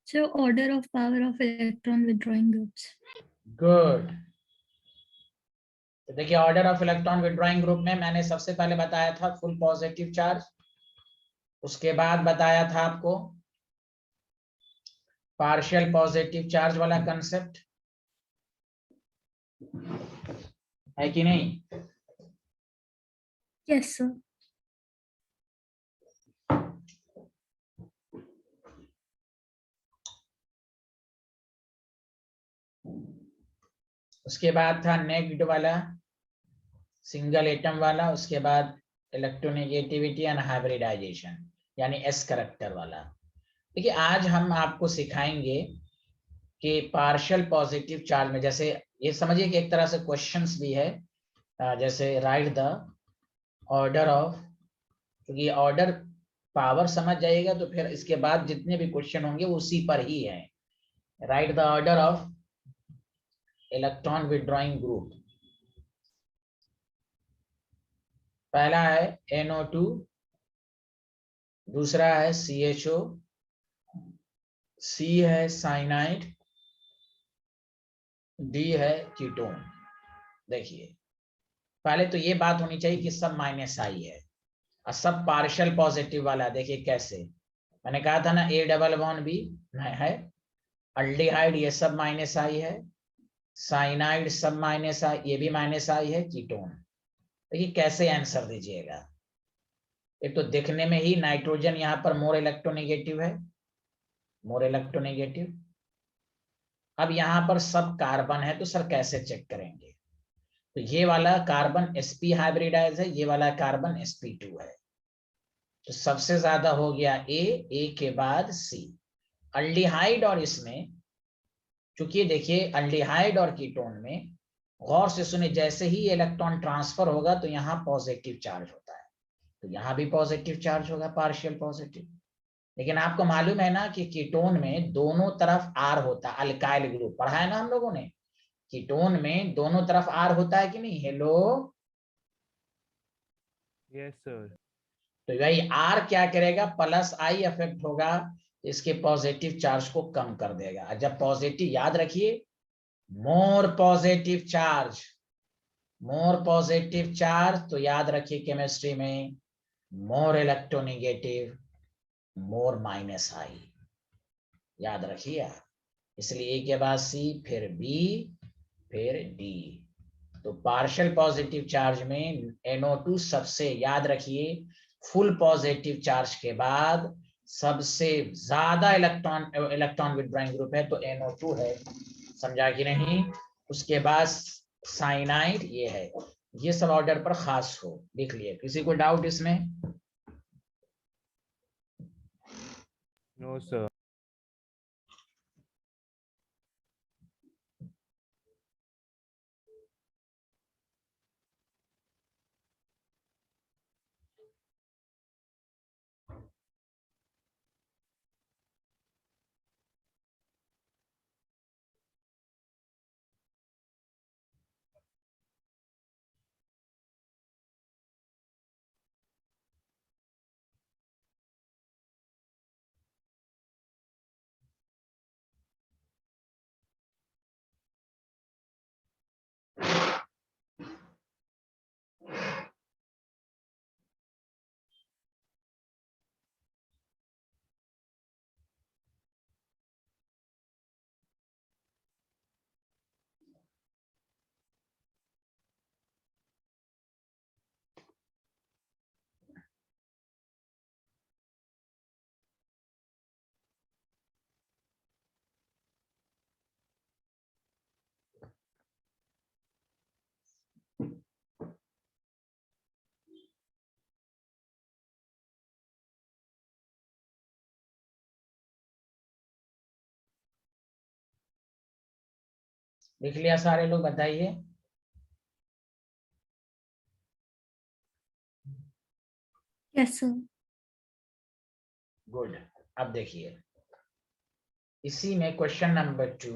So order of power of electron withdrawing groups. Good. तो देखिए order of electron withdrawing group में मैंने सबसे पहले बताया था फुल पॉजिटिव चार्ज, उसके बाद बताया था आपको पार्शियल पॉजिटिव चार्ज वाला कंसेप्ट, है कि नहीं? Yes, sir. उसके बाद था नेग्ड वाला, सिंगल एटम वाला, उसके बाद इलेक्ट्रोनेगेटिविटी एंड हाइब्रिडाइजेशन यानी एस करेक्टर वाला। देखिए आज हम आपको सिखाएंगे कि पार्शियल पॉजिटिव चार्ज में, जैसे ये समझिए कि एक तरह से क्वेश्चंस भी है, जैसे राइट द ऑर्डर ऑफ, क्योंकि ऑर्डर पावर समझ जाइएगा तो फिर इसके बाद जितने भी क्वेश्चन होंगे वो उसी पर ही है। Right the order of electron withdrawing group. पहला है NO2, दूसरा है CHO, C है साइनाइड, D है कीटोन। देखिए पहले तो ये बात होनी चाहिए कि सब माइनस आई है और सब पार्शियल पॉजिटिव वाला। देखिए कैसे, मैंने कहा था ना A डबल बॉन्ड भी है, अल्डिहाइड ये सब माइनस आई है, साइनाइड सब माइनस आई, ये भी माइनस आई है, कीटोन। देखिए कैसे आंसर दीजिएगा। एक तो दिखने में ही नाइट्रोजन यहाँ पर मोर इलेक्ट्रोनेगेटिव है, मोर इलेक्ट्रोनेगेटिव। अब यहाँ पर सब कार्बन है तो सर कैसे चेक करेंगे? तो ये वाला कार्बन sp हाइब्रिडाइज है, ये वाला कार्बन sp2 है, तो सबसे ज्यादा हो गया A के बाद C। अल्डिहाइड और इसमें, चूंकि देखिए अल्डिहाइड और कीटोन में गौर से सुने, जैसे ही इलेक्ट्रॉन ट्रांसफर होगा तो यहाँ पॉजिटिव चार्ज होता है, तो यहाँ भी पॉजिटिव चार्ज होगा, पार्शियल पॉजिटिव। लेकिन आपको मालूम है ना कि कीटोन में दोनों तरफ R होता है, अल्काइल ग्रुप पढ़ा है ना हम लोगों ने, कीटोन में दोनों तरफ R होता है कि नहीं? Hello, yes sir. तो यही R क्या करेगा, प्लस आई इफेक्ट होगा, इसके पॉजिटिव चार्ज को कम कर देगा। जब पॉजिटिव, याद रखिए more positive charge, more positive charge, तो याद रखिए केमिस्ट्री में मोर इलेक्ट्रोनेगेटिव, मोर माइनस आई, याद रखिए आप। इसलिए A के बाद C, फिर B, फिर D। तो पार्शियल पॉजिटिव चार्ज में NO2 सबसे, याद रखिए फुल पॉजिटिव चार्ज के बाद सबसे ज्यादा इलेक्ट्रॉन विड्रॉइंग ग्रुप है तो NO2 है, समझा कि नहीं? उसके बाद साइनाइड ये है। ये सब ऑर्डर पर खास हो, लिख लिए। किसी को डाउट इसमें? No sir. लिख लिया सारे लोग? बताइए। Yes, sir. गुड। अब देखिए इसी में क्वेश्चन नंबर 2,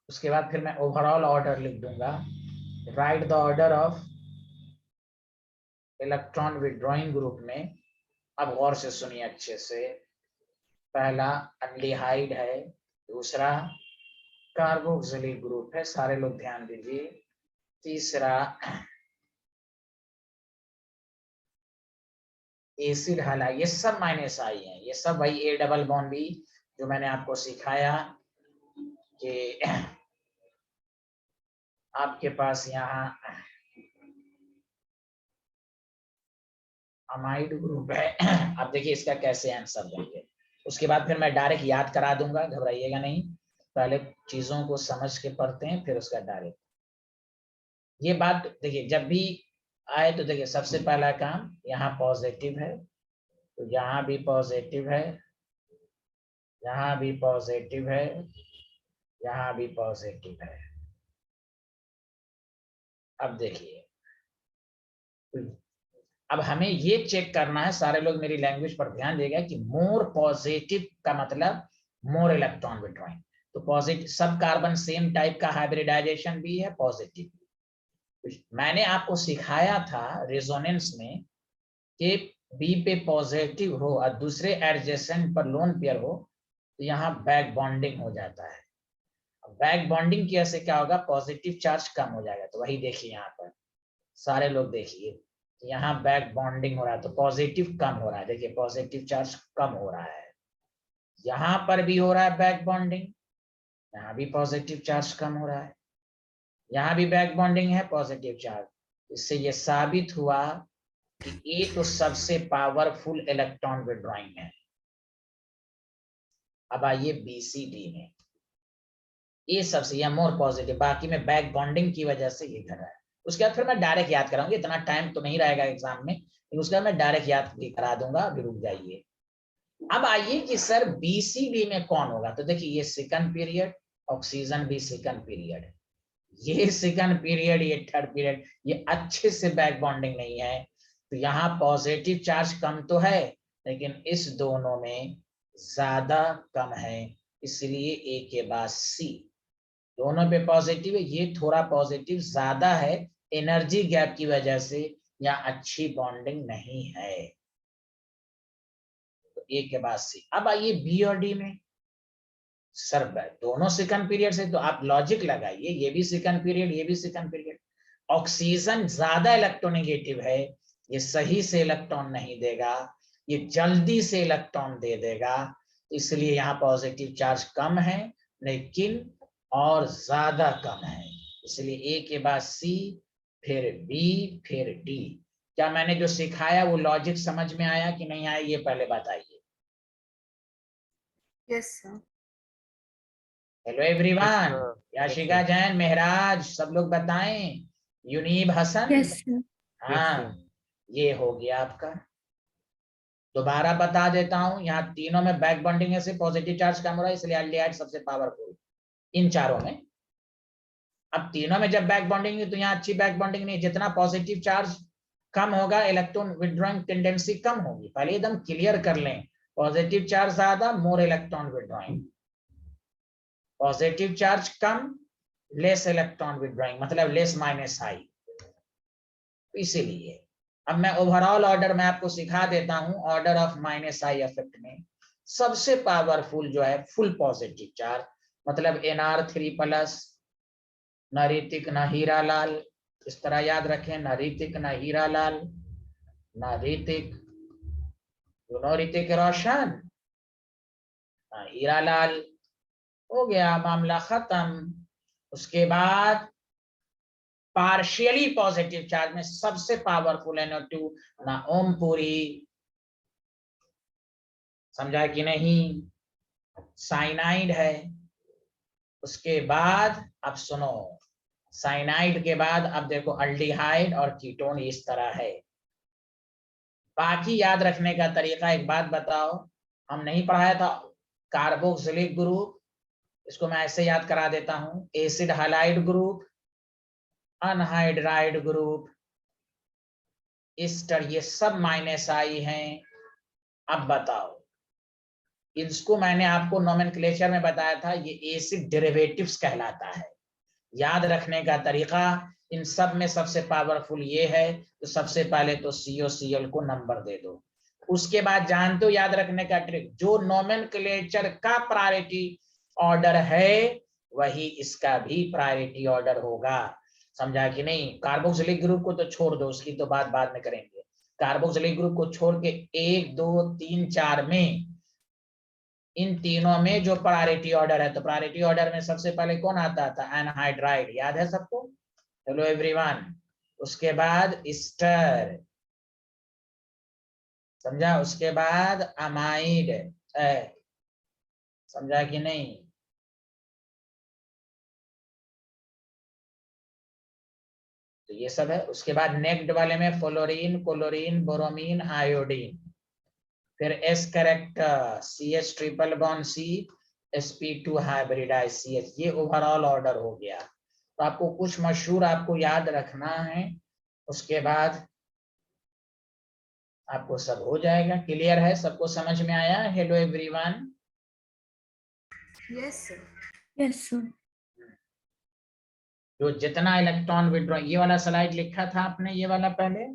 उसके बाद फिर मैं ओवरऑल ऑर्डर लिख दूंगा। Right the order of electron withdrawing group में, अब गौर से सुनिए अच्छे से, पहला एल्डिहाइड है, दूसरा कार्बोक्सिलिक ग्रुप है, सारे लोग ध्यान दीजिए, तीसरा एसिड हैलाइड, ये सब माइनस आई है, ये सब वही ए डबल बॉन्ड बी जो मैंने आपको सिखाया कि आपके पास यहाँ अमाइड ग्रुप है। अब देखिए इसका कैसे आंसर देंगे, उसके बाद फिर मैं डायरेक्ट याद करा दूंगा, घबराइएगा नहीं, पहले चीजों को समझ के पढ़ते हैं फिर उसका डायरेक्ट। ये बात देखिए जब भी आए तो देखिए सबसे पहला काम यहाँ पॉजिटिव है, तो यहाँ भी पॉजिटिव है, यहाँ भी पॉजिटिव है, यहाँ भी पॉजिटिव है। अब देखिए अब हमें ये चेक करना है, सारे लोग मेरी लैंग्वेज पर ध्यान देगा कि मोर पॉजिटिव का मतलब मोर इलेक्ट्रॉन विड्रॉइंग, तो पॉजिटिव सब कार्बन सेम टाइप का हाइब्रिडाइजेशन भी है, पॉजिटिव। मैंने आपको सिखाया था रेजोनेंस में कि बी पे पॉजिटिव हो और दूसरे एडजेसेंट पर लोन पेयर हो तो यहाँ बैक बॉन्डिंग हो जाता है। बैक बॉन्डिंग की वजह से क्या होगा, पॉजिटिव चार्ज कम हो जाएगा, तो वही देखिए यहाँ पर सारे लोग देखिए यहाँ बैक बॉन्डिंग हो रहा है तो पॉजिटिव कम हो रहा है, देखिए पॉजिटिव चार्ज कम हो रहा है, यहाँ पर भी हो रहा है बैक बॉन्डिंग, यहाँ भी पॉजिटिव चार्ज कम हो रहा है, यहाँ भी बैक बॉन्डिंग है पॉजिटिव चार्ज। इससे ये साबित हुआ कि ए तो सबसे पावरफुल इलेक्ट्रॉन विड्रॉइंग है। अब आइए बीसीडी में, ए सबसे या मोर पॉजिटिव, बाकी में बैक बॉन्डिंग की वजह से ये कर रहा है। उसके बाद फिर मैं डायरेक्ट याद कराऊंगी, इतना टाइम तो नहीं रहेगा एग्जाम में, लेकिन उसके बाद मैं डायरेक्ट याद भी करा दूंगा, अभी रुक जाइए। अब आइए कि सर बीसीडी में कौन होगा, तो देखिए ये सेकंड पीरियड, ऑक्सीजन भी सेकंड पीरियड, ये सेकंड पीरियड, ये थर्ड पीरियड, ये अच्छे से बैक बॉन्डिंग नहीं है, तो यहाँ पॉजिटिव चार्ज कम तो है लेकिन इस दोनों में ज्यादा कम है, इसलिए ए के बाद सी, दोनों पे पॉजिटिव है, ये थोड़ा पॉजिटिव ज्यादा है एनर्जी गैप की वजह से, या अच्छी बॉन्डिंग नहीं है, तो ए के बाद सी। अब आइए बी और डी में, सर दोनों सेकंड पीरियड से, तो आप लॉजिक लगाइए, ये भी सेकंड पीरियड, ये भी सेकंड पीरियड, ऑक्सीजन ज्यादा इलेक्ट्रोनेगेटिव है, ये सही से इलेक्ट्रॉन नहीं देगा, ये जल्दी से इलेक्ट्रॉन दे देगा, इसलिए यहाँ पॉजिटिव चार्ज कम है लेकिन और ज्यादा कम है, इसलिए ए के बाद सी, फिर बी, फिर डी। क्या मैंने जो सिखाया वो लॉजिक समझ में आया कि नहीं आया, ये पहले बताइए। Yes sir. Hello everyone, sir. Yashika Yes, sir. Jain, Mehraj, सब लोग बताएं, यूनीब हसन, Yes, sir. हाँ ये हो गया आपका। दोबारा बता देता हूं, यहाँ तीनों में बैक बॉन्डिंग से पॉजिटिव चार्ज कम हो रहा है, इसलिए एल्डिहाइड सबसे पावरफुल इन चारों में। अब तीनों में जब बैक बॉन्डिंग है तो यहाँ अच्छी बैक बॉन्डिंग नहीं, जितना पॉजिटिव चार्ज कम होगा इलेक्ट्रॉन विड्रॉइंग टेंडेंसी कम होगी, पहले एकदम क्लियर कर लें, पॉजिटिव चार्ज ज्यादा more electron withdrawing, positive charge कम लेस इलेक्ट्रॉन विड्रॉइंग, मतलब लेस माइनस आई, इसीलिए। अब मैं ओवरऑल ऑर्डर में आपको सिखा देता हूं, order of minus I effect में सबसे पावरफुल जो है फुल पॉजिटिव चार्ज, मतलब Nr3+, न ऋतिक न हीरालाल, इस तरह याद रखें, न ऋतिक न हीरालाल, न ऋतिक, ऋतिक रोशन, न हीरालाल, हो गया मामला खत्म। उसके बाद पार्शियली पॉजिटिव चार्ज में सबसे पावरफुल NO2, ना ओमपुरी, समझा कि नहीं, साइनाइड है। उसके बाद अब सुनो, साइनाइड के बाद अब देखो अल्डिहाइड और कीटोन इस तरह है। बाकी याद रखने का तरीका एक बात बताओ, हम नहीं पढ़ाया था कार्बोक्सिलिक ग्रुप, इसको मैं ऐसे याद करा देता हूं, acid halide group, anhydride group, ester, ये सब माइनस आई हैं। अब बताओ, इसको मैंने आपको नोमेनक्लेचर में बताया था, ये एसिड डेरिवेटिव्स कहलाता है। याद रखने का तरीका, इन सब में सबसे पावरफुल ये है, तो सबसे पहले तो COCl को नंबर दे दो, उसके बाद जानते हो याद रखने का ट्रिक, जो नोमेनक्लेचर का प्रायोरिटी ऑर्डर है वही इसका भी प्रायोरिटी ऑर्डर होगा। समझा कि नहीं? कार्बोक्सिलिक ग्रुप को तो छोड़ दो, उसकी तो बात बाद में करेंगे। कार्बोक्सिलिक ग्रुप को छोड़ के 1 2 3 4 में, इन तीनों में जो प्रायोरिटी ऑर्डर है, तो प्रायोरिटी ऑर्डर में सबसे पहले कौन आता था? एनहाइड्राइड। याद है सबको? Hello everyone. उसके बाद स्टर, समझा? उसके बाद अमाइड है, समझा कि नहीं? तो ये सब है। उसके बाद नेक्स्ट वाले में फ्लोरीन, क्लोरीन, बोरोमीन, आयोडीन, फिर S character, C H triple bond C, sp2 hybridise CH। ये ओवरऑल ऑर्डर हो गया। तो आपको कुछ मशहूर आपको याद रखना है, उसके बाद आपको सब हो जाएगा। क्लियर है? सबको समझ में आया? Hello everyone. Yes, sir. Yes, sir. जो जितना इलेक्ट्रॉन विड्रॉ, ये वाला स्लाइड लिखा था आपने, ये वाला पहले?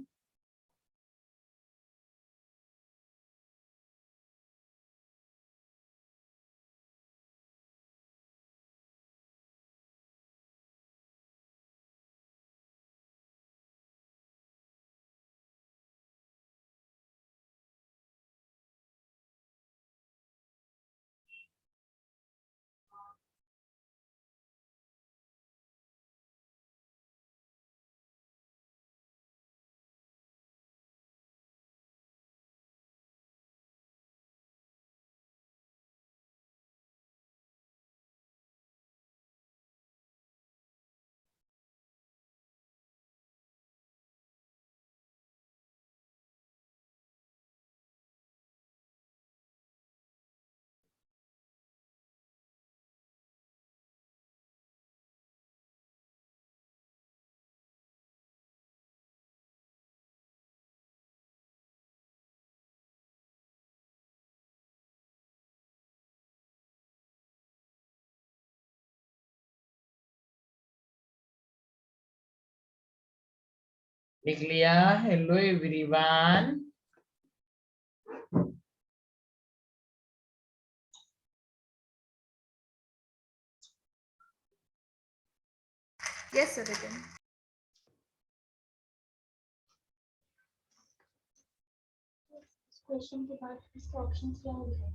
लिख लिया? Hello everyone. Yes, sir, written. Question के बाद इसके ऑप्शंस क्या होंगे?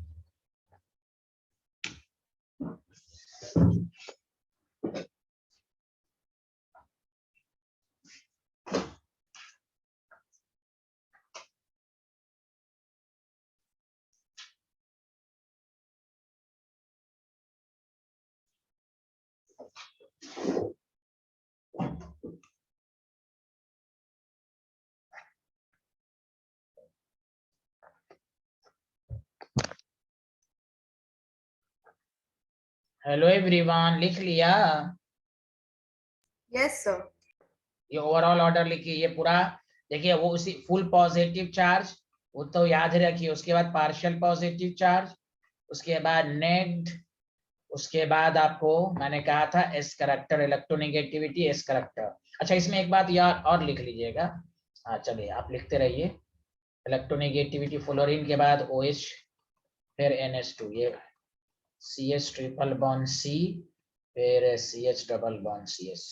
हेलो एवरीवन, लिख लिया? Yes, sir. ये ओवरऑल ऑर्डर लिखिए, ये पूरा देखिए। वो उसी फुल पॉजिटिव चार्ज, वो तो याद ही रखिए। उसके बाद पार्शियल पॉजिटिव चार्ज, उसके बाद नेग्ड, उसके बाद आपको मैंने कहा था S character, electronegativity S character. अच्छा, इसमें एक बात याद और लिख लीजिएगा। हाँ चलिए, आप लिखते रहिए। इलेक्ट्रोनेगेटिविटी फ्लोरीन के बाद OH, फिर NH2, ये CH ट्रिपल बॉन्ड C, फिर CH डबल बॉन्ड CH।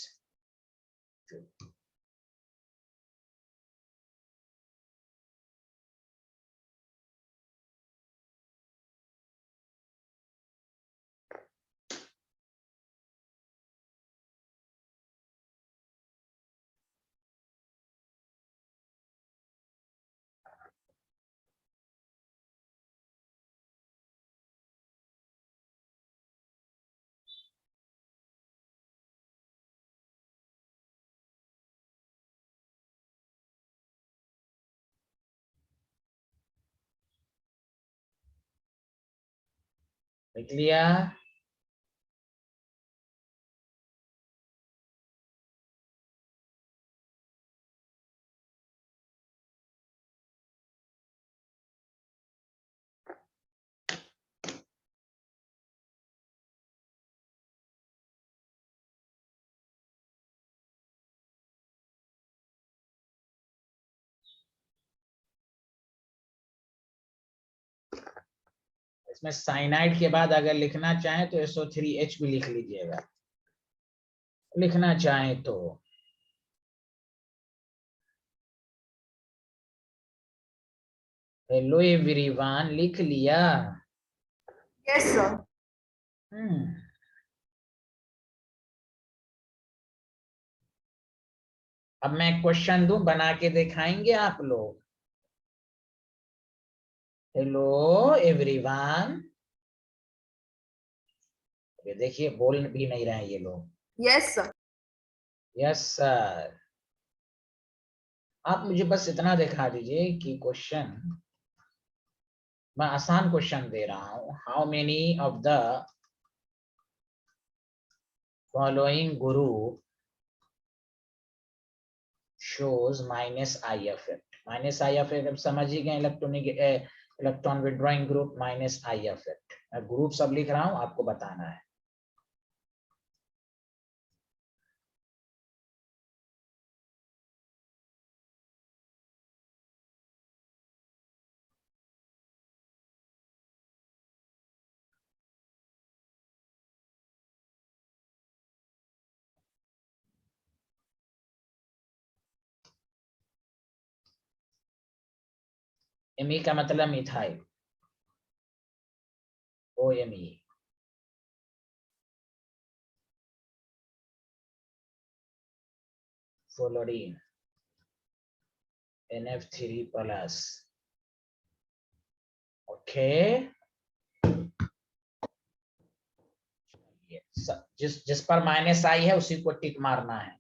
लिख लिया? इसमें साइनाइड के बाद अगर लिखना चाहें तो SO3H भी लिख लीजिएगा, लिखना चाहें तो। हेलो एवरीवन, लिख लिया? Yes, sir. अब मैं क्वेश्चन दूं, बना के दिखाएंगे आप लोग? हेलो एवरीवन, ये देखिए बोल भी नहीं रहे हैं ये लोग। Yes, sir. Yes sir. आप मुझे बस इतना दिखा दीजिए कि क्वेश्चन, मैं आसान क्वेश्चन दे रहा हूं। How many of the following group shows minus I effect? Minus I effect अब समझ ही गए, electron withdrawing group minus I effect. मैं ग्रुप सब लिख रहा हूं, आपको बताना है। एमी का मतलब methyl, OMe। Fluorine, NF3 plus. Okay, जिस पर माइनस आई है उसी को टिक मारना है।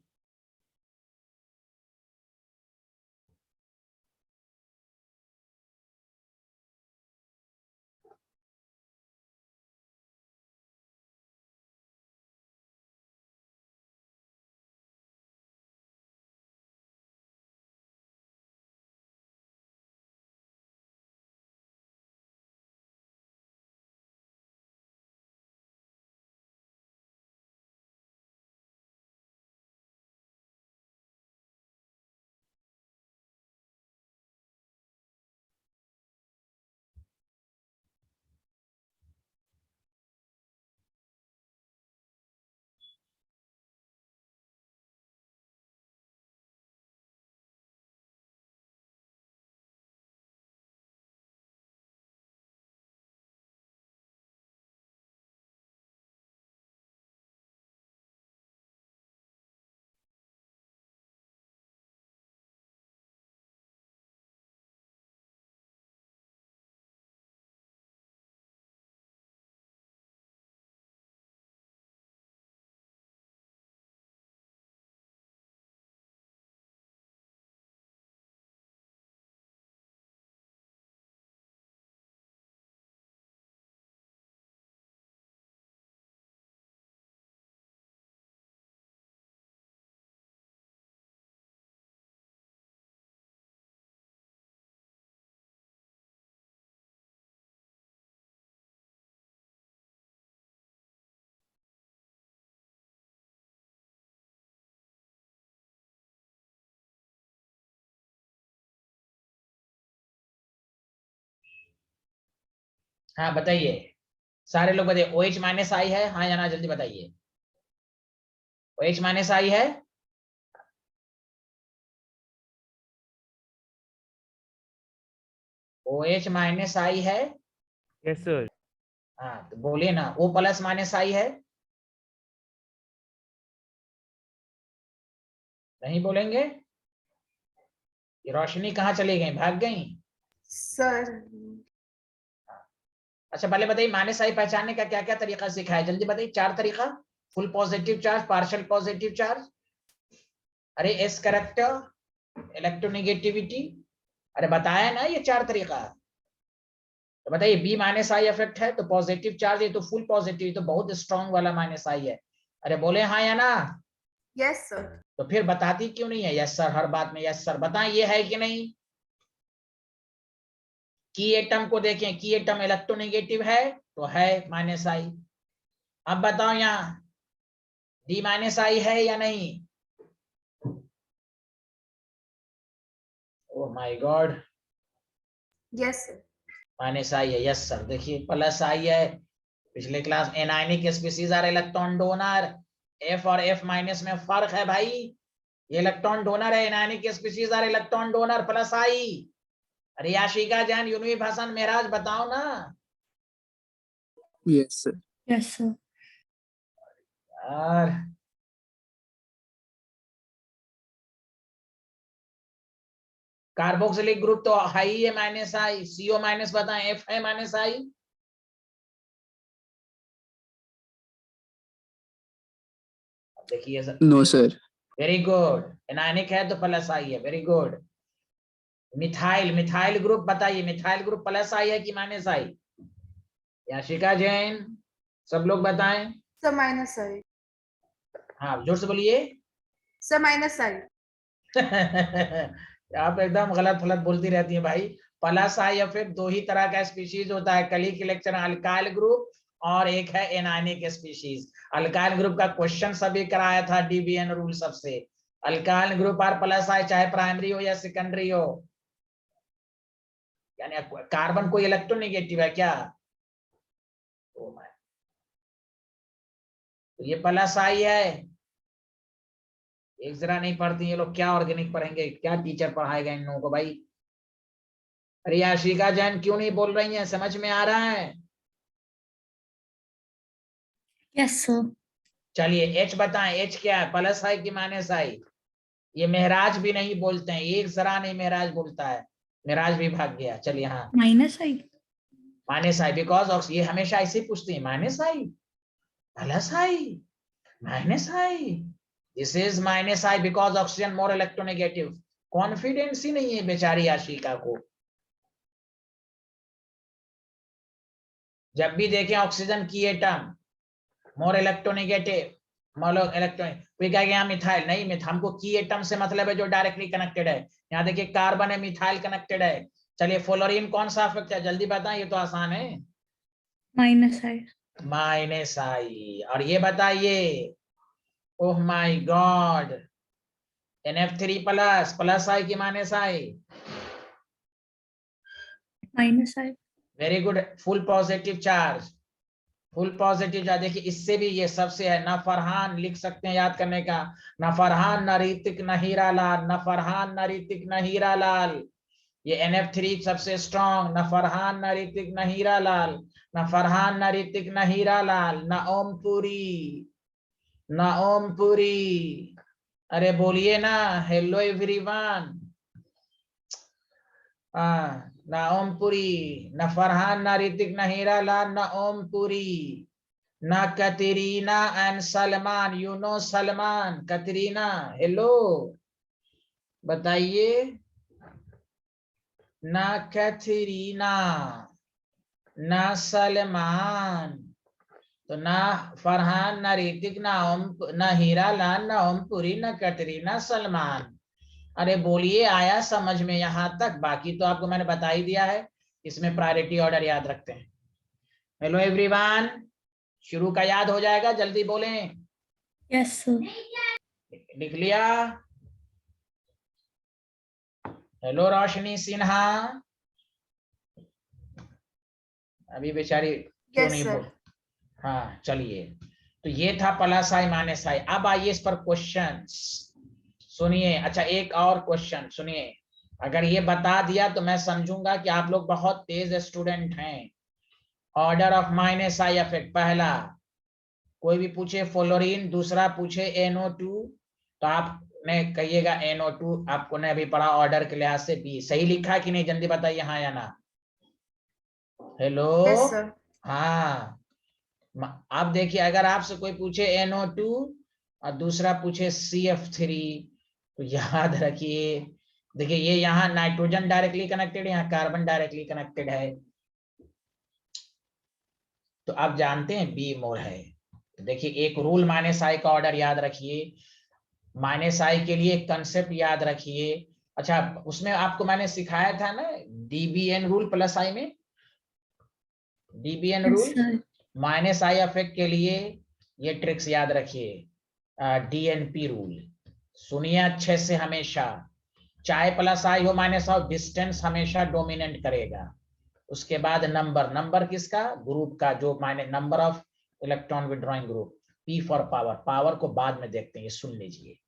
हाँ बताइए, सारे लोग बताइए। OH माइनस आई है, हाँ या ना, जल्दी बताइए। OH माइनस आई है? OH माइनस आई है? Yes, sir. हाँ तो बोलिए ना। O प्लस माइनस आई है? नहीं बोलेंगे? ये रोशनी कहाँ चली गई, भाग गई? Sir. अच्छा पहले बताइए, माइनस आई पहचानने का क्या क्या तरीका सिखाया, जल्दी बताइए। 4 तरीका। Full positive charge, partial positive charge, अरे एस करेक्टर, इलेक्ट्रोनेगेटिविटी, अरे बताया ना ये 4 तरीका। तो बताइए, बी माइनस आई इफेक्ट है तो पॉजिटिव चार्ज, ये तो फुल पॉजिटिव, तो बहुत स्ट्रॉन्ग वाला माइनस आई है। अरे बोले हाँ या ना? Yes, sir. तो फिर बताती क्यों नहीं है यस सर, हर बात में यस सर? बताएं ये है कि नहीं? की एटम को देखें, की एटम इलेक्ट्रोनेगेटिव है तो है माइनस आई। अब बताओ यहाँ डी माइनस आई है या नहीं? Oh my God. Yes, sir. Minus I है, यस सर। देखिए प्लस आई है, पिछले class anionic species are electron donor, F और एफ माइनस में फर्क है भाई, ये इलेक्ट्रॉन डोनर है, anionic species are electron donor, plus I. अरे याशिका जैन, यूनिव हसन मेहराज, बताओ ना Yes, sir. Yes, sir. यार। कार्बोक्सिलिक ग्रुप तो हाई है, माइनस आई, सीओ माइनस बताएं, एफ है माइनस आई। देखिए sir, No, sir. Very good, anionic है तो प्लस आई है, very good. Methyl, methyl group बताइए, मिथाइल ग्रुप प्लस आई है कि माइनस आई? याशिका जैन, सब लोग बताएं। Sir, minus I. हाँ जोर से बोलिए। Sir, minus I. आप एकदम गलत फलत बोलती रहती हैं भाई। प्लस आई इफेक्ट दो ही तरह का स्पीशीज होता है, कल के लेक्चर में अल्काइल ग्रुप और एक है एनायनिक स्पीशीज। अल्काइल ग्रुप का क्वेश्चन सभी कराया था डीबीएन रूल सबसे। अल्काइल ग्रुप आर प्लस आई, चाहे प्राइमरी हो या सेकेंडरी हो, यानी कार्बन कोई इलेक्ट्रोनेगेटिव है क्या? तो ये प्लस आई है। एक जरा नहीं पढ़ती ये लोग, क्या ऑर्गेनिक पढ़ेंगे, क्या टीचर पढ़ाएगा इन लोगों को भाई। अरे याशिका जैन क्यों नहीं बोल रही हैं, समझ में आ रहा है? Yes, sir. चलिए एच बताएं, एच क्या है, प्लस आई कि माइनस आई? ये महराज भी नहीं बोलते हैं, एक जरा नहीं महराज बोलता है, महराज भी भाग गया। चलिए हाँ Minus I. Minus I, because ये हमेशा ऐसे ही पूछती है, minus I, plus I, minus I. This is minus I because oxygen more electronegative. Confidence ही नहीं है बेचारी आशिका को। जब भी देखें ऑक्सीजन की एटम मोर इलेक्ट्रोनेगेटिव, मोलो इलेक्ट्रॉनिक, कोई कहेगा यहाँ मिथाइल नहीं, हमको की एटम से मतलब है जो डायरेक्टली कनेक्टेड है। यहाँ देखिए कार्बन है, मिथाइल कनेक्टेड है। चलिए फ्लोरीन कौन सा अफेक्ट है, जल्दी बताएं, ये तो आसान है। Minus I. Minus I. और ये बताइए, oh my God, NF3 plus, plus I कि minus I? Minus I. Very good, full positive charge, full positive charge. देखिए इससे भी ये सबसे है, ना फरहान लिख सकते हैं याद करने का, ना फरहान ना ऋतिक ना हीरा लाल, ना फरहान ना ऋतिक ना हीरा लाल। ये NF3 सबसे स्ट्रॉन्ग, ना फरहान ना ऋतिक ना हीरा लाल, ना फरहान ना ऋतिक ना हीरा लाल, ना ओमपुरी, ना ओमपुरी। अरे बोलिए ना, हेलो एवरीवन। ना ओमपुरी, ना फरहान ना ऋतिक ना हीरा लाल, ना ओमपुरी, ना Katrina and Salman. You know Salman, Katrina, hello बताइए। ना कैथरीना, ना सलमान, तो ना फरहान ना ऋतिक ना ना हीरा लाल ना ओमपुरी ना कैटरीना सलमान। अरे बोलिए, आया समझ में यहां तक? बाकी तो आपको मैंने बता ही दिया है, इसमें प्रायोरिटी ऑर्डर याद रखते हैं। हेलो एवरीवन, शुरू का याद हो जाएगा, जल्दी बोलें। Yes, sir. लिख लिया? हेलो रोशनी सिन्हा, अभी बेचारी क्यों Yes, नहीं sir. बोल। हाँ चलिए, तो ये था प्लस आई माइनस आई। अब आइए इस पर क्वेश्चन सुनिए। अच्छा एक और क्वेश्चन सुनिए, अगर ये बता दिया तो मैं समझूंगा कि आप लोग बहुत तेज स्टूडेंट हैं। Order of minus I effect, पहला कोई भी पूछे फ्लोरीन, दूसरा पूछे NO2, तो आपने कहिएगा NO2, आपको ने अभी पढ़ा ऑर्डर के लिहाज से बी। सही लिखा है कि नहीं, जल्दी बताइए हाँ या ना। Hello Yes, sir. हाँ, आप देखिए अगर आपसे कोई पूछे NO2 और दूसरा पूछे CF3, तो याद रखिए, देखिए ये यहाँ नाइट्रोजन डायरेक्टली कनेक्टेड है, यहाँ कार्बन डायरेक्टली कनेक्टेड है, तो आप जानते हैं बी मोर है। देखिए एक रूल माइनस आई का ऑर्डर याद रखिए, माइनस आई के लिए कंसेप्ट याद रखिए। अच्छा उसमें आपको मैंने सिखाया था ना DBN रूल, प्लस आई में DBN Yes, rule, sir. Minus I effect के लिए ये ट्रिक्स याद रखिए। DNP रूल सुनिए अच्छे से, हमेशा चाहे प्लस आई हो माइनस हो, डिस्टेंस हमेशा डोमिनेट करेगा। उसके बाद नंबर, नंबर किसका, ग्रुप का, जो माने number of electron withdrawing group, P for power, power को बाद में देखते हैं, ये सुन लीजिए।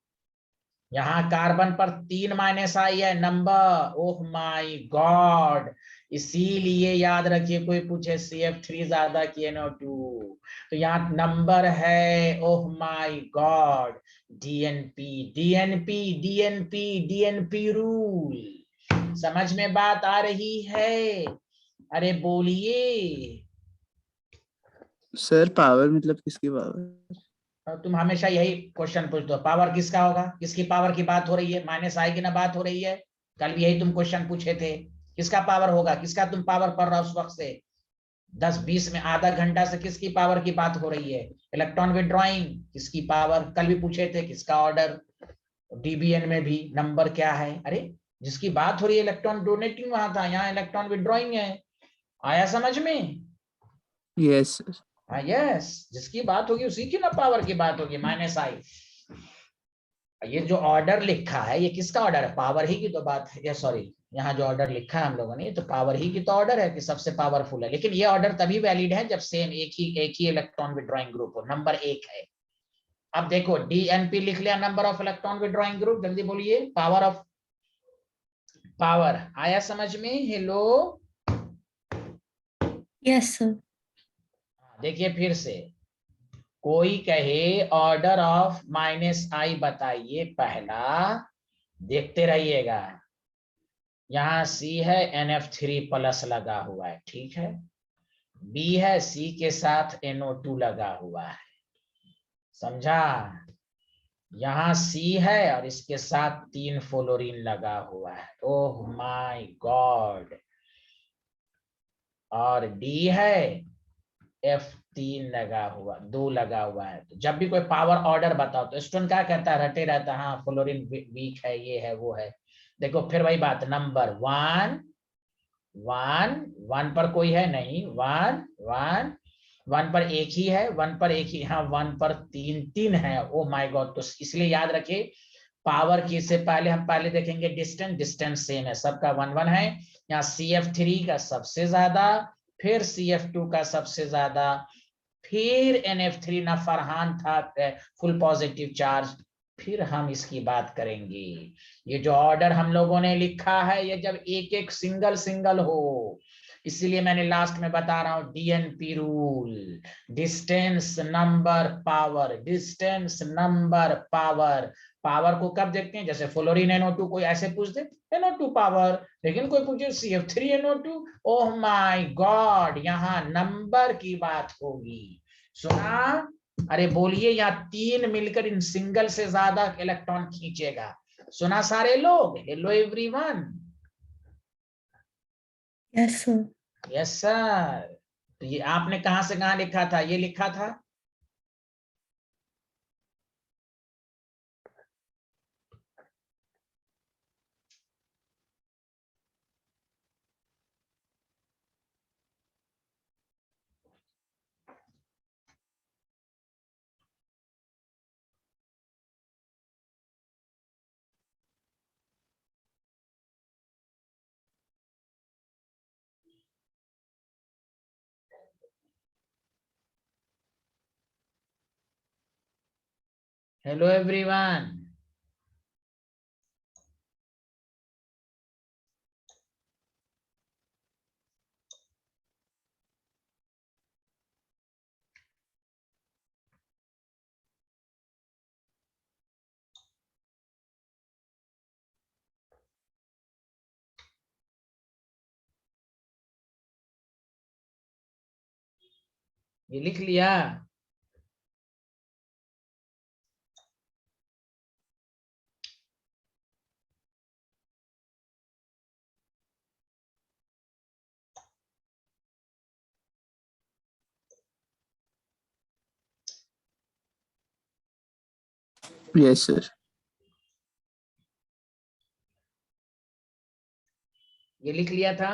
यहाँ कार्बन पर 3 माइनस आई है नंबर, ओह माय गॉड, इसीलिए याद रखिए कोई पूछे CF3 ज्यादा कि NO2, तो यहाँ नंबर है, ओह my God, DNP DNP DNP DNP rule. समझ में बात आ रही है? अरे बोलिए। सर पावर मतलब किसकी पावर? तुम हमेशा यही क्वेश्चन पूछते हो, पावर किसका होगा, किसकी पावर की बात हो रही है, माइनस आई की ना बात हो रही है, कल भी यही तुम क्वेश्चन पूछे थे, किसका पावर होगा, किसका तुम पावर पढ़ रहा हो उस वक्त से, 10-20 में आधा घंटा से किसकी पावर की बात हो रही है, इलेक्ट्रॉन विड्रॉइंग, किसकी पावर, कल भी पूछे थे, किसका ऑर्डर, DBN में भी नंबर क्या है, अरे जिसकी बात हो रही है इलेक्ट्रॉन डोनेटिंग वहां था, यहाँ इलेक्ट्रॉन विड्रॉइंग है, आया समझ में? Yes sir. हाँ यस, जिसकी बात होगी उसी की ना पावर की बात होगी, माइनस आई। ये जो ऑर्डर लिखा है ये किसका ऑर्डर है, पावर ही की तो बात है, ये सॉरी, यहाँ जो ऑर्डर लिखा है हम लोगों ने, तो पावर ही की तो ऑर्डर है कि सबसे पावरफुल है, लेकिन ये ऑर्डर तभी वैलिड है जब सेम एक ही इलेक्ट्रॉन विड्रॉइंग ग्रुप हो, नंबर 1 है। अब देखो DNP लिख लिया, number of electron withdrawing group, जल्दी बोलिए, पावर ऑफ, पावर आया समझ में? Hello, Yes, sir. देखिए फिर से, कोई कहे ऑर्डर ऑफ माइनस आई बताइए पहला, देखते रहिएगा। यहाँ C है, NF3 प्लस लगा हुआ है, ठीक है, B है, C के साथ NO2 लगा हुआ है, समझा? यहाँ C है और इसके साथ 3 फ्लोरीन लगा हुआ है, ओह माय गॉड, और D है, F3 लगा हुआ, 2 लगा हुआ है। तो जब भी कोई पावर ऑर्डर बताओ तो स्टूडेंट क्या कहता है, रटे रहता है, हाँ फ्लोरीन वीक है, ये है वो है। देखो फिर वही बात, नंबर 1 1 पर कोई है नहीं, 1 1 1 पर एक ही है, 1 पर एक ही, हाँ 1 पर 3 है, ओ माय गॉड। तो इसलिए याद रखिए पावर की से पहले हम पहले देखेंगे डिस्टेंस, डिस्टेंस सेम है, सबका 1 1 है। यहाँ CF3 का सबसे ज्यादा, फिर CF2 का सबसे ज्यादा, फिर NF3 ना फरहान था फुल पॉजिटिव चार्ज, फिर हम इसकी बात करेंगे। ये जो ऑर्डर हम लोगों ने लिखा है ये जब एक एक सिंगल सिंगल हो, इसीलिए मैंने लास्ट में बता रहा हूं DNP rule, distance number power, distance number power. Power को कब देखते हैं, जैसे फ्लोरीन NO2 कोई ऐसे पूछ दे NO2 पावर, लेकिन कोई पूछे CF3 NO2, oh my God, यहाँ नंबर की बात होगी, सुना? अरे बोलिए, यहाँ 3 मिलकर इन सिंगल से ज्यादा इलेक्ट्रॉन खींचेगा, सुना सारे लोग? Hello everyone. Yes, sir. Yes sir. तो ये आपने कहां से कहां लिखा था, ये लिखा था, हेलो एवरीवन। ये लिख लिया? Yes sir. ये लिख लिया था?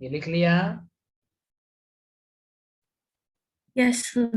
ये लिख लिया? Yes, sir.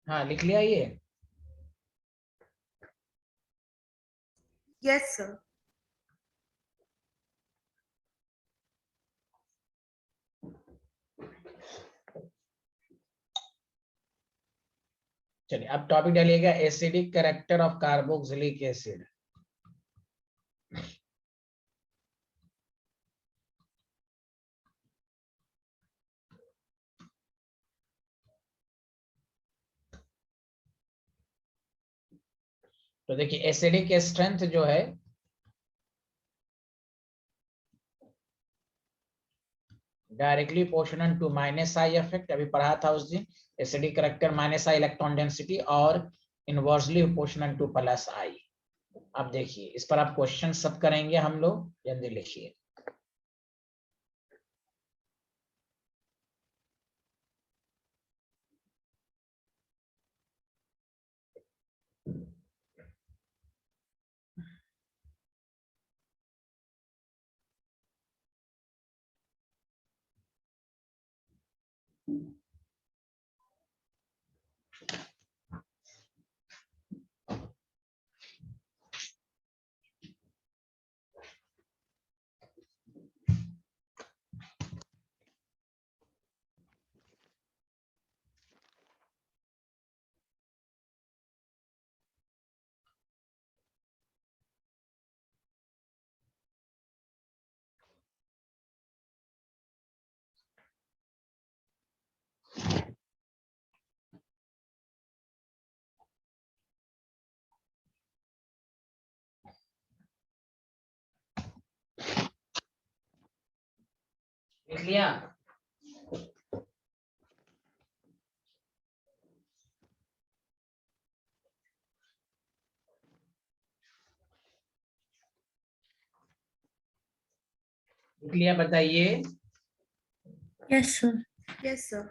हाँ, लिख लिया ये? Yes, sir. चलिए अब टॉपिक डालिएगा acidic character of carboxylic acid. तो देखिए एसिडिक स्ट्रेंथ जो है directly proportional to minus I effect, अभी पढ़ा था उस दिन, acidic character minus I electron density और inversely proportional to plus I. अब देखिए इस पर आप क्वेश्चन सब करेंगे हम लोग, जल्दी लिखिए। लिख लिया? लिख लिया, बताइए। Yes, sir. Yes, sir.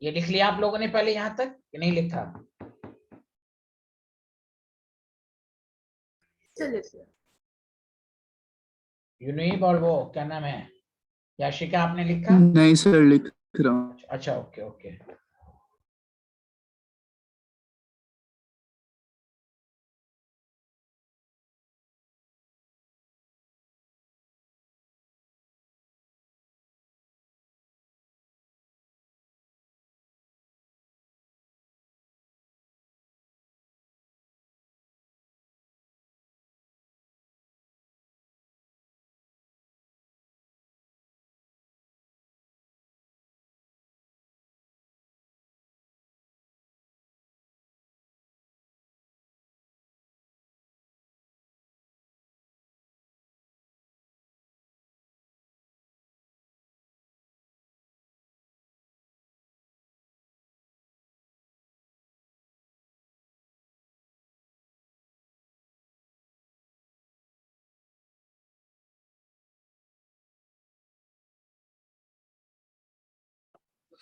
ये लिख लिया आप लोगों ने पहले यहां तक कि नहीं लिखा? चलिए सर। यूनिब और वो क्या नाम है, याशिका, आपने लिखा? नहीं सर, लिख रहा हूँ। अच्छा, ओके ओके।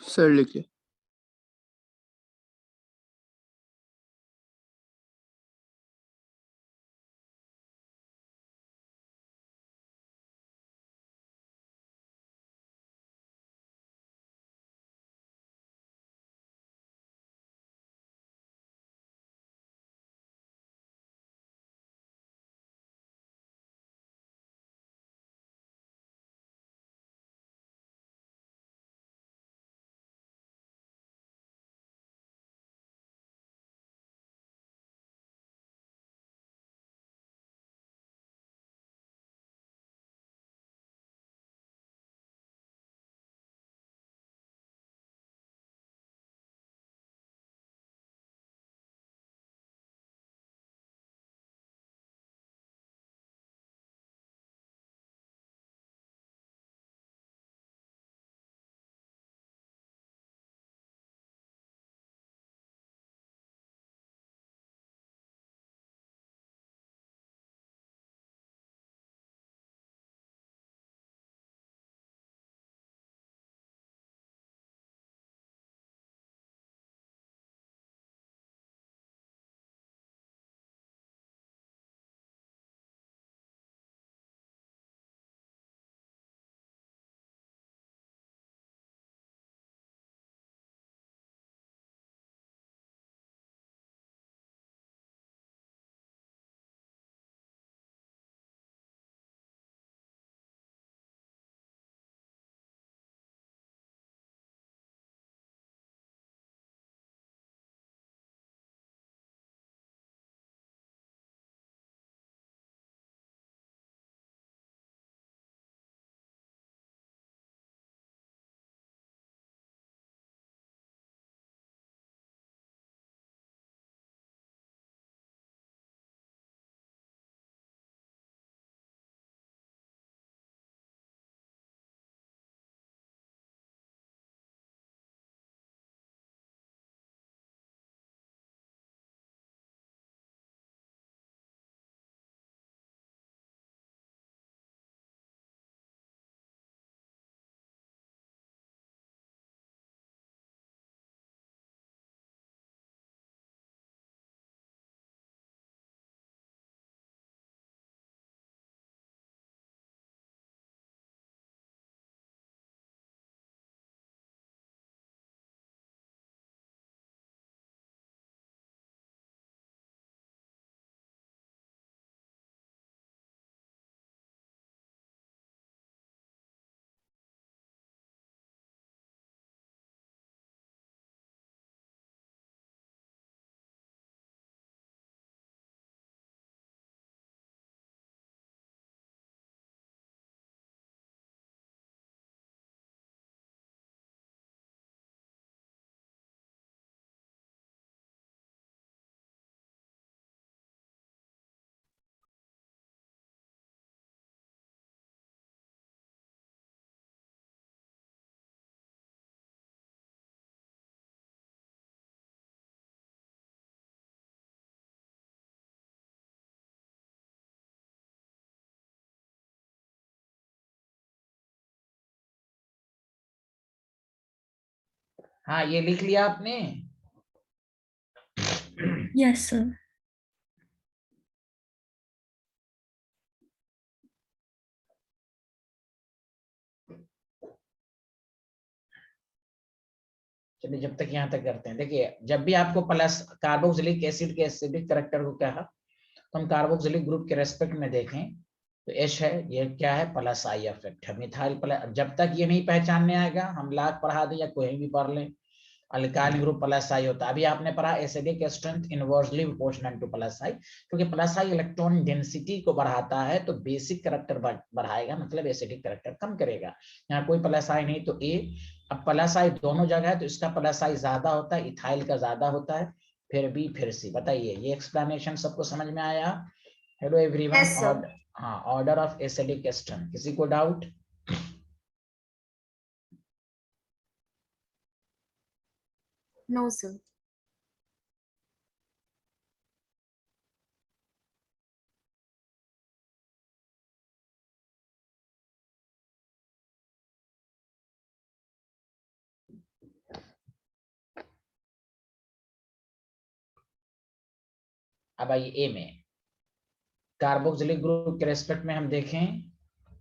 सर लिखिए। हाँ ये लिख लिया आपने? Yes, sir. चलिए जब तक यहाँ तक करते हैं। देखिए जब भी आपको प्लस कार्बोक्सिलिक एसिड के एसिडिक कैरेक्टर को क्या है, तो हम कार्बोक्सिलिक ग्रुप के रेस्पेक्ट में देखें तो H है, ये क्या है, प्लस आई इफेक्ट है। मिथाइल प्लस, जब तक ये नहीं पहचानने आएगा, हम लाख पढ़ा दें या कोई भी पढ़ लें, अल्काइल ग्रुप प्लस आई होता है। अभी आपने पढ़ा acidic strength inversely proportional to plus I, क्योंकि प्लस आई इलेक्ट्रॉन डेंसिटी को बढ़ाता है तो बेसिक कैरेक्टर बढ़ाएगा, मतलब एसिडिक कैरेक्टर कम करेगा। यहाँ कोई प्लस आई नहीं तो ए। अब प्लस आई दोनों जगह है तो इसका प्लस आई ज्यादा होता है, इथाइल का ज्यादा होता है, फिर बी फिर सी। बताइए ये एक्सप्लेनेशन सबको समझ में आया? Hello everyone. Yes, sir. और हाँ, ऑर्डर ऑफ एसिडिक स्ट्रेंथ, किसी को डाउट? No, sir. अब आइए ए में, कार्बोक्सिलिक ग्रुप के रेस्पेक्ट में हम देखें,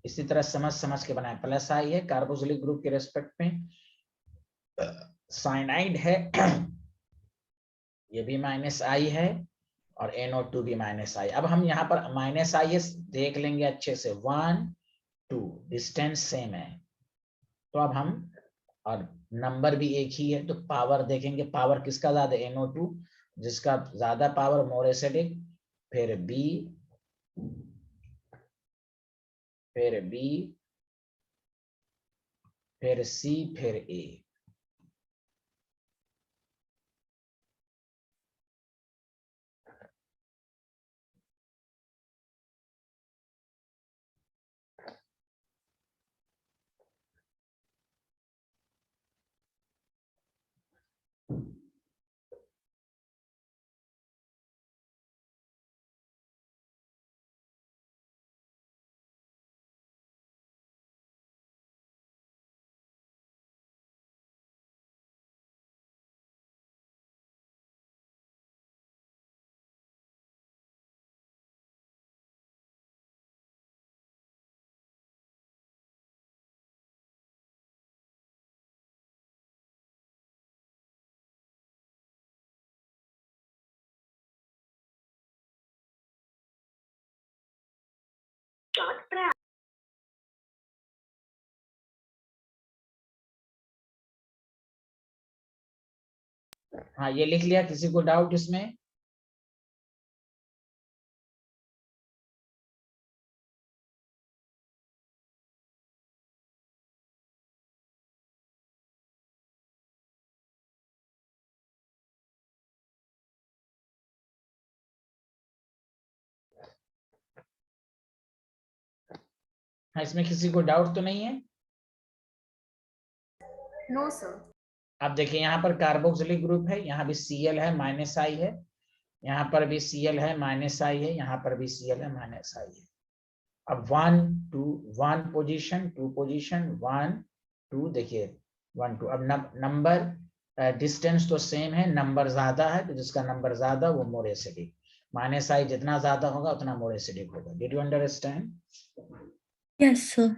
इसी तरह समझ समझ के बनाए। प्लस आई है कार्बोक्सिलिक ग्रुप के रेस्पेक्ट में, साइनाइड है ये भी माइनस आई है, और NO2 भी माइनस आई। अब हम यहाँ पर माइनस आई है देख लेंगे अच्छे से, 1 2 डिस्टेंस सेम है, तो अब हम, और नंबर भी एक ही है तो पावर देखेंगे, पावर किसका ज्यादा, NO2 जिसका ज्यादा पावर मोर एसिडिक, फिर B, फिर B, फिर C, फिर A। हाँ ये लिख लिया, किसी को डाउट इसमें? हाँ इसमें किसी को डाउट तो नहीं है? No, sir. अब देखिए यहाँ पर कार्बोक्सिलिक ग्रुप है, यहाँ भी Cl है माइनस आई है, यहाँ पर भी Cl है माइनस आई है, यहाँ पर भी Cl है माइनस आई है। अब 1 2 1 पोजीशन, 2 पोजीशन, 1 2, देखिए 1 2। अब नंबर डिस्टेंस तो सेम है, नंबर ज्यादा है तो जिसका नंबर ज्यादा वो मोर एसिडिक, माइनस आई जितना ज्यादा होगा उतना मोर एसिडिक होगा। Did you understand? Yes, sir.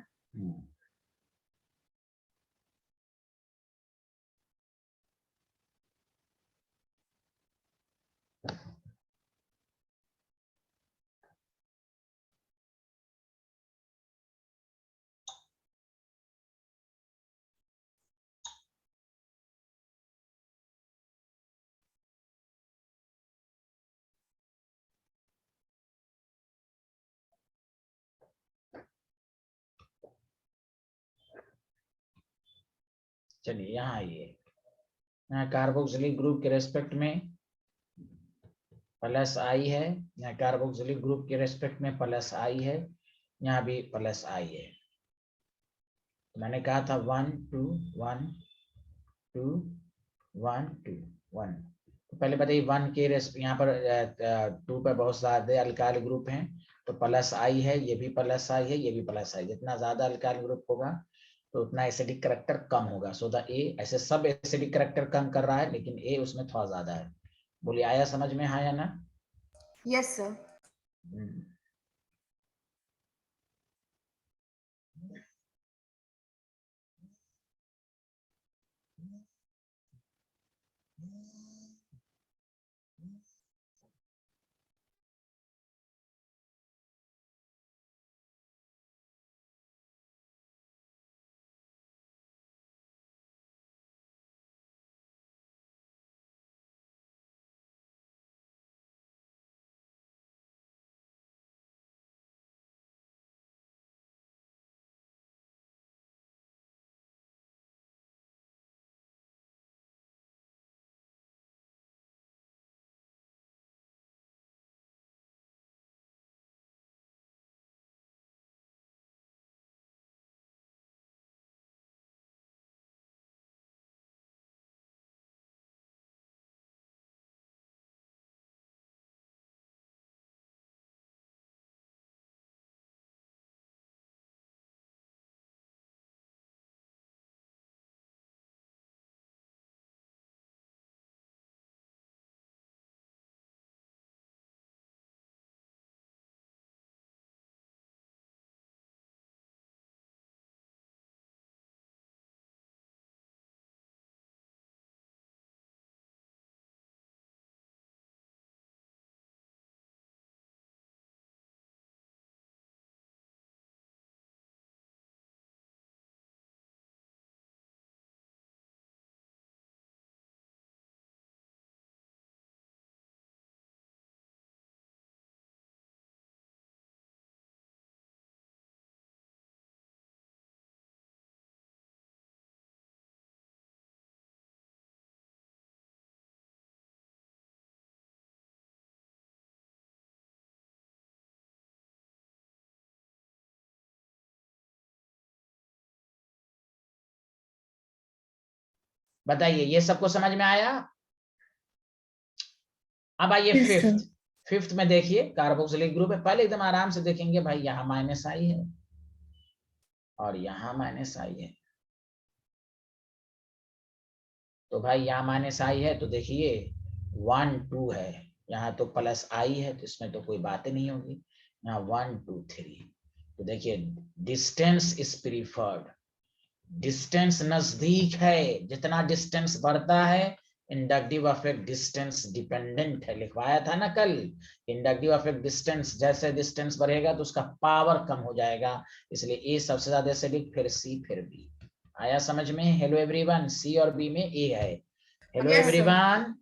चलिए यहाँ आइए, यहाँ कार्बोक्सिलिक ग्रुप के रेस्पेक्ट में प्लस आई है, यहाँ कार्बोक्सिलिक ग्रुप के रेस्पेक्ट में प्लस आई है, यहाँ भी प्लस आई है। तो मैंने कहा था 1 2 1 2 1 2 1। तो पहले बताइए 1 के यहाँ पर 2 पर बहुत ज्यादा अल्काइल ग्रुप हैं तो प्लस आई है, ये भी प्लस आई है, ये भी प्लस आई। जितना ज्यादा अल्काइल ग्रुप होगा तो उतना एसिडिक करेक्टर कम होगा। सो द ए, ऐसे सब एसिडिक करेक्टर कम कर रहा है लेकिन ए उसमें थोड़ा ज्यादा है। बोलिए आया समझ में, हाँ या ना? Yes, sir. हम्म। बताइए ये सबको समझ में आया? अब आइए Yes, sir. फिफ्थ। फिफ्थ में देखिए कार्बोक्सिलिक ग्रुप है। पहले एकदम आराम से देखेंगे भाई, यहाँ माइनस आई है और यहाँ माइनस आई है। तो भाई यहाँ माइनस आई है तो देखिए 1 2 है, यहाँ तो प्लस आई है तो इसमें तो कोई बात नहीं होगी। यहाँ 1 2 3, तो देखिए डिस्टेंस इज प्रीफर्ड, डिस्टेंस नजदीक है। जितना डिस्टेंस बढ़ता है, इंडक्टिव अफेक्ट डिस्टेंस डिपेंडेंट है, लिखवाया था ना कल। इंडक्टिव अफेक्ट डिस्टेंस, जैसे डिस्टेंस बढ़ेगा तो उसका पावर कम हो जाएगा, इसलिए ए सबसे ज्यादा एसिडिक, फिर सी, फिर बी। आया समझ में? हेलो एवरीवन, सी और बी में ए है। Hello Yes, sir. Everyone.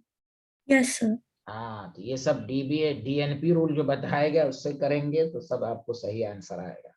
Yes, sir. हाँ, तो ये सब डीबीए डीएनपी रूल जो बताया गया उससे करेंगे तो सब आपको सही आंसर आएगा।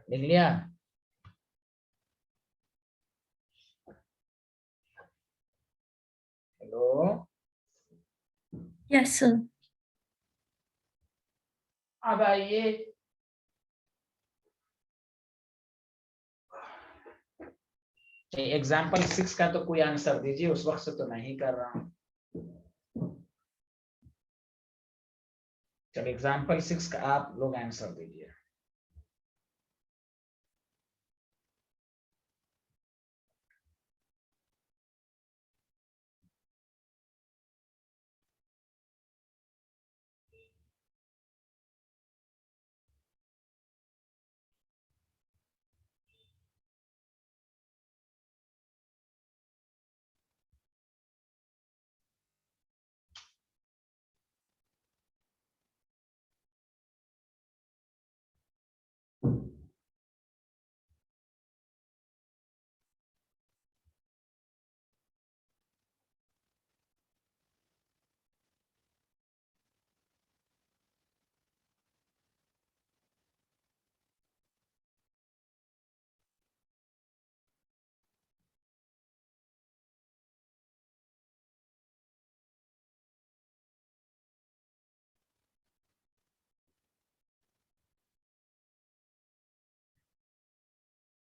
लिख लिया? Hello, Yes, sir. अब आइए एग्जाम्पल 6 का तो कोई आंसर दीजिए, उस वक्त से तो नहीं कर रहा हूं। चलो एग्जाम्पल 6 का आप लोग आंसर दीजिए।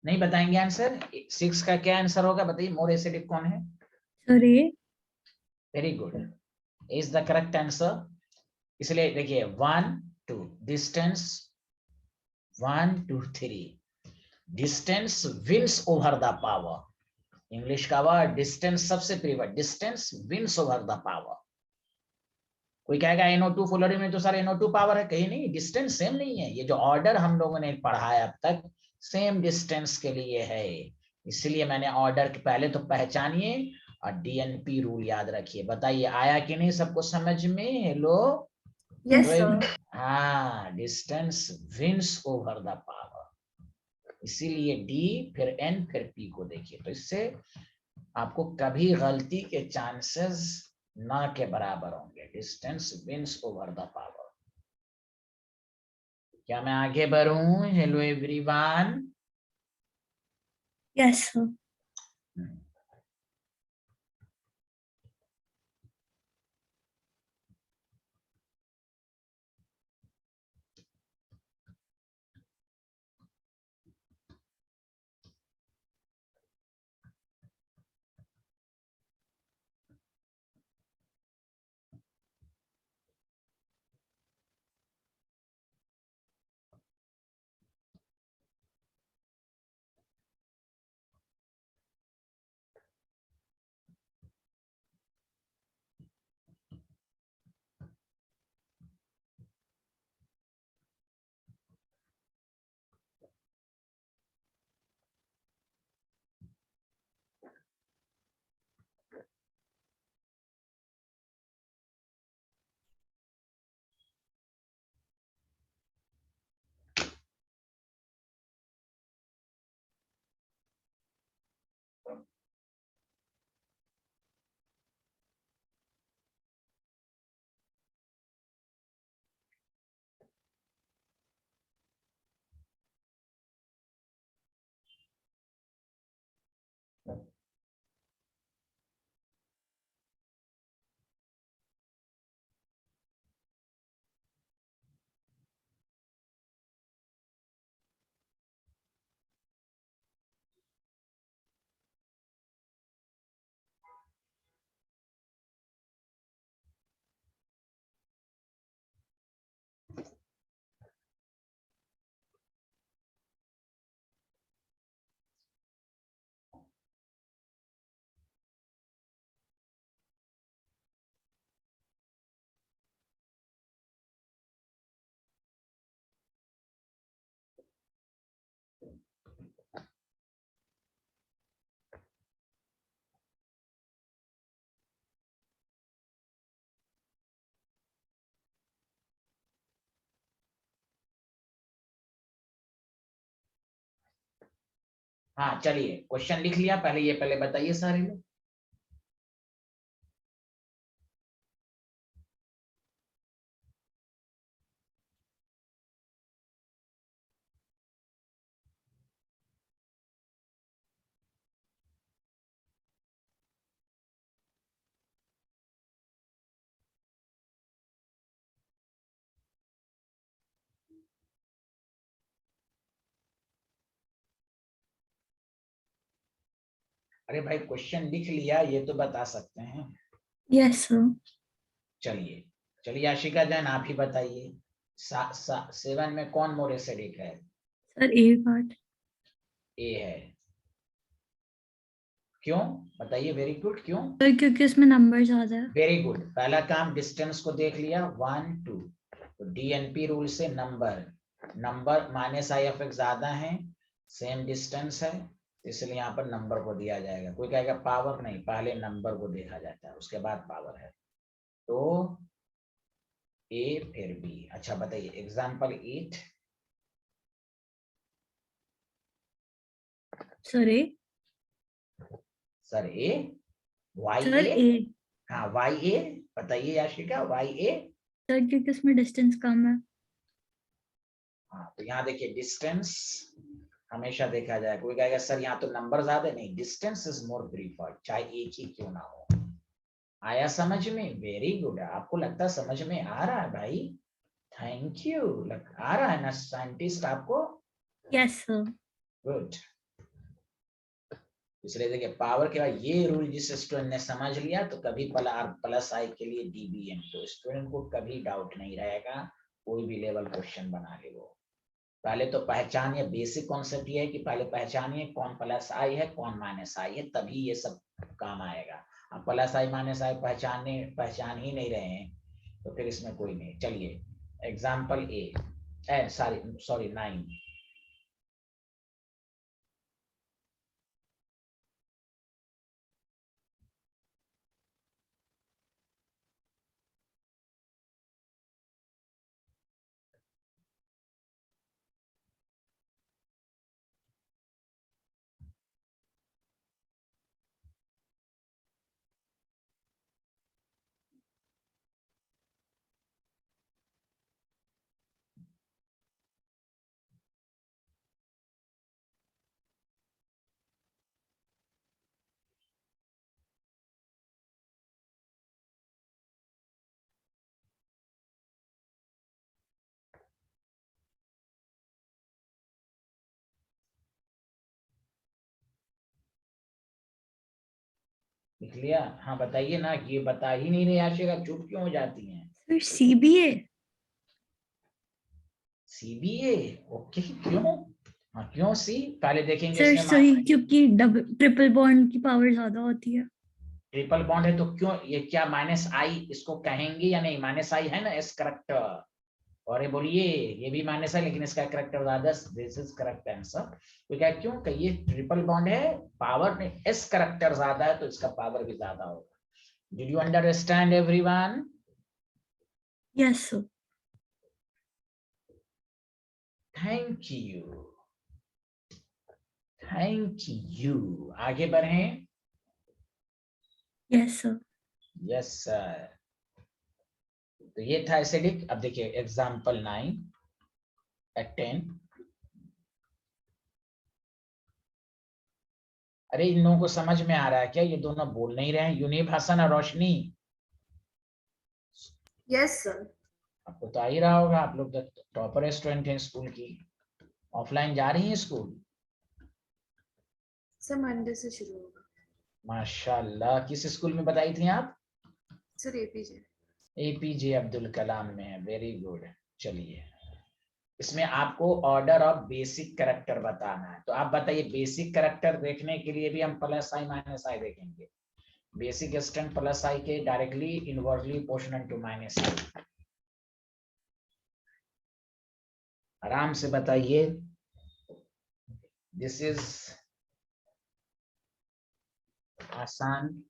नहीं बताएंगे आंसर? 6 का क्या आंसर होगा बताइए? मोर एसिडिक कौन है? Sir A. Very good, is the correct answer. इसलिए देखिए 1 2 distance 1 2 3 distance wins over the power. English का वर्ड डिस्टेंस सबसे प्रिय word, distance wins over the power. कोई कहेगा NO2 फुलरी में तो सर NO2 पावर है, कहीं नहीं, डिस्टेंस सेम नहीं है। ये जो ऑर्डर हम लोगों ने पढ़ा है अब तक सेम डिस्टेंस के लिए है, इसलिए मैंने ऑर्डर के पहले तो पहचानिए और DNP रूल याद रखिए। बताइए आया कि नहीं सबको समझ में? Hello Yes, sir. हाँ, distance wins over the power, इसीलिए D फिर N फिर P को देखिए, तो इससे आपको कभी गलती के चांसेस ना के बराबर होंगे। Distance wins over the power. क्या मैं आगे बढ़ूं? Hello everyone. Yes sir. हाँ चलिए, क्वेश्चन लिख लिया पहले, ये पहले बताइए सारे लोग। अरे भाई क्वेश्चन लिख लिया, ये तो बता सकते हैं। Yes sir. चलिए चलिए आशिका जैन आप ही बताइए, 7 में कौन मोर एसिडिक है? सर ए पार्ट। ए है, क्यों बताइए? वेरी गुड, क्यों? सर क्योंकि उसमें नंबर ज्यादा है। वेरी गुड, पहला काम डिस्टेंस को देख लिया 1 2, तो DNP रूल से नंबर -I ज्यादा है, सेम डिस्टेंस है, इसलिए यहाँ पर नंबर को दिया जाएगा। कोई कहेगा पावर, नहीं, पहले नंबर को देखा जाता है उसके बाद पावर है, तो A फिर B। अच्छा बताइए example 8। Sir A. Sir A, sir YA, ए। हाँ YA बताइए याशिका, YA। सर क्योंकि उसमें डिस्टेंस कम है। हाँ तो यहाँ देखिए डिस्टेंस हमेशा देखा जाए। कोई कहेगा सर यहाँ तो नंबर ज्यादा, नहीं, डिस्टेंस इज मोर प्रीफर्ड, चाहे एक ही क्यों ना हो। आया समझ में? वेरी गुड, आपको लगता समझ में आ रहा है भाई, थैंक यू। आ रहा है ना साइंटिस्ट आपको? Yes sir. गुड। इसलिए देखिए पावर के बाद ये रूल जिस स्टूडेंट ने समझ लिया तो कभी प्लस आई के लिए डीबीएम, तो स्टूडेंट को कभी डाउट नहीं रहेगा, कोई भी लेवल क्वेश्चन बना ले वो। पहले तो पहचानिए, बेसिक कॉन्सेप्ट ये है कि पहले पहचानिए कौन प्लस आई है कौन माइनस आई है, तभी ये सब काम आएगा। अब प्लस आई माइनस आई पहचान ही नहीं रहे हैं तो फिर इसमें कोई नहीं। चलिए एग्जाम्पल ए सॉरी 9। लिख लिया? हाँ बताइए ना, ये बता ही नहीं रहे आशिका, चुप क्यों हो जाती हैं? Sir CBA. सीबीए, ओके क्यों? हाँ क्यों सी? पहले देखेंगे सर इसमें सही, क्योंकि डबल ट्रिपल बॉन्ड की पावर ज्यादा होती है। ट्रिपल बॉन्ड है तो क्यों, ये क्या माइनस आई इसको कहेंगे या नहीं? माइनस आई है ना एस करेक्टर, और ये बोलिए ये भी माइनस है लेकिन इसका करेक्टर ज्यादा, दिस इज करेक्ट आंसर। तो क्या क्यों कि ये ट्रिपल बॉन्ड है, पावर में एस करेक्टर ज्यादा है तो इसका पावर भी ज्यादा होगा। Did you understand everyone? Yes sir. Thank you, thank you. आगे बढ़ें। Yes sir. Yes sir. तो ये था एसिडिक। अब देखिए एग्जांपल 9 एट 10। अरे इन लोगों को समझ में आ रहा है क्या? ये दोनों बोल नहीं रहे हैं, यूनिब हसन और रोशनी। Yes, sir. आपको तो आ ही रहा होगा, आप लोग तो टॉपर स्टूडेंट हैं स्कूल की। ऑफलाइन जा रही हैं स्कूल? सर मंडे से शुरू होगा। माशाल्लाह। किस स्कूल में बताई थी आप? Sir APJ. APJ Abdul Kalam में है, वेरी गुड। चलिए इसमें आपको ऑर्डर ऑफ बेसिक कैरेक्टर बताना है, तो आप बताइए बेसिक कैरेक्टर देखने के लिए भी हम प्लस आई माइनस आई देखेंगे। बेसिक स्टैंड प्लस आई के directly inversely proportional to minus I. आराम से बताइए, दिस इज आसान।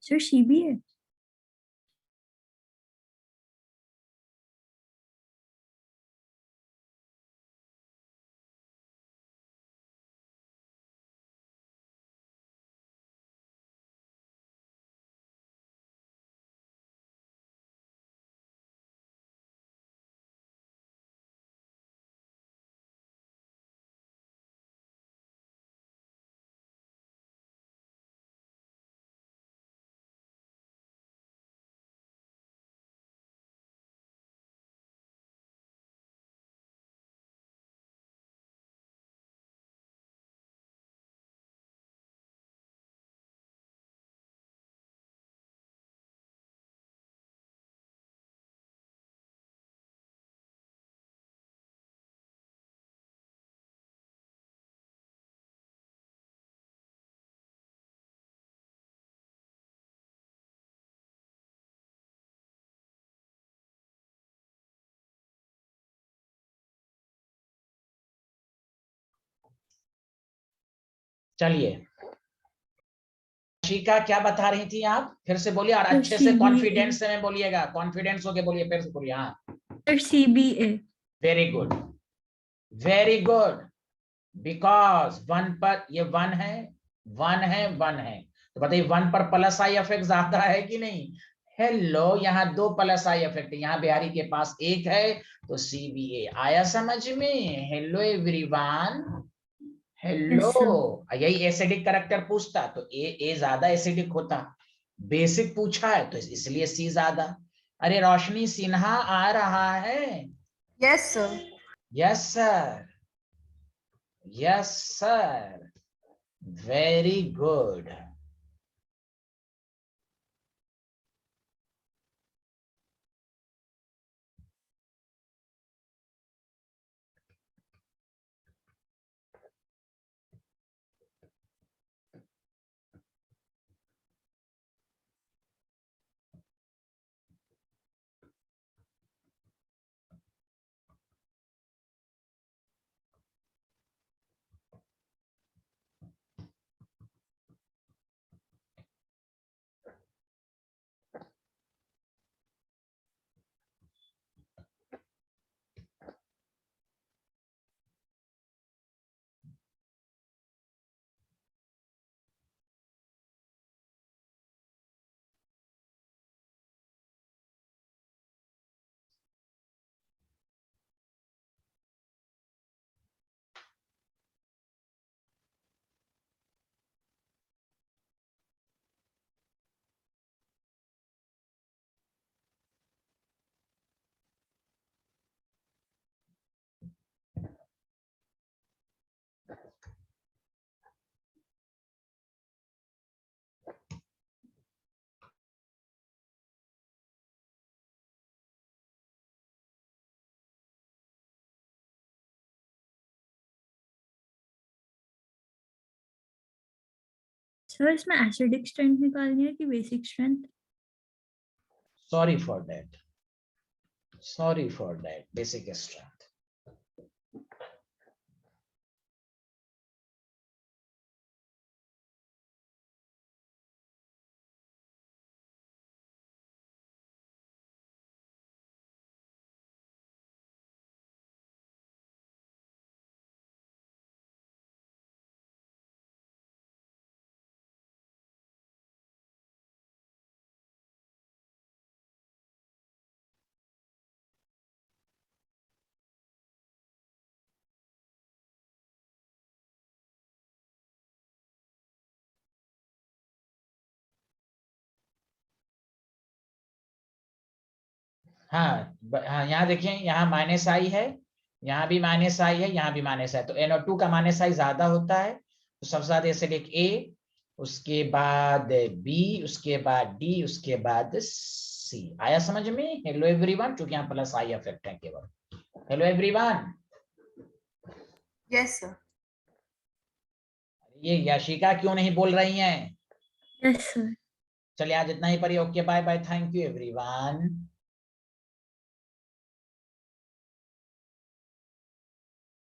Sir CBA। चलिए शिका क्या बता रही थी आप, फिर से बोलिए और सर, अच्छे से CBA। कॉन्फिडेंस से में बोलिएगा, कॉन्फिडेंस होके बोलिए, फिर से बोलिए। हाँ sir CBA। Very good, very good. Because one पर ये वन है, वन है, वन है, तो बताइए वन पर प्लस आई इफेक्ट ज्यादा है कि नहीं? हेलो, यहाँ दो प्लस आई इफेक्ट, यहाँ बिहारी के पास एक है, तो CBA आया समझ में? Hello everyone, hello. Yes, sir। यही एसिडिक करेक्टर पूछता तो ए ज्यादा एसिडिक होता, बेसिक पूछा है तो इसलिए सी ज्यादा। अरे रोशनी सिन्हा आ रहा है? Yes, sir. Yes sir, yes sir, very good. Sir इसमें एसिडिक स्ट्रेंथ निकालनी है कि basic strength? Sorry for that, sorry for that, basic strength. हाँ हाँ, यहाँ देखिए, यहाँ माइनस आई है, यहाँ भी माइनस आई है, यहाँ भी माइनस है, तो NO2 का माइनस आई ज्यादा होता है, तो सबसे ज्यादा एसिडिक A, उसके बाद B, उसके बाद D, उसके बाद C। आया समझ में? हेलो एवरीवन, क्योंकि यहाँ प्लस आई इफेक्ट है केवल। Hello everyone. Yes, sir. ये याशिका क्यों नहीं बोल रही हैं? Yes sir. चलिए आज इतना ही पर, okay bye bye, thank you everyone.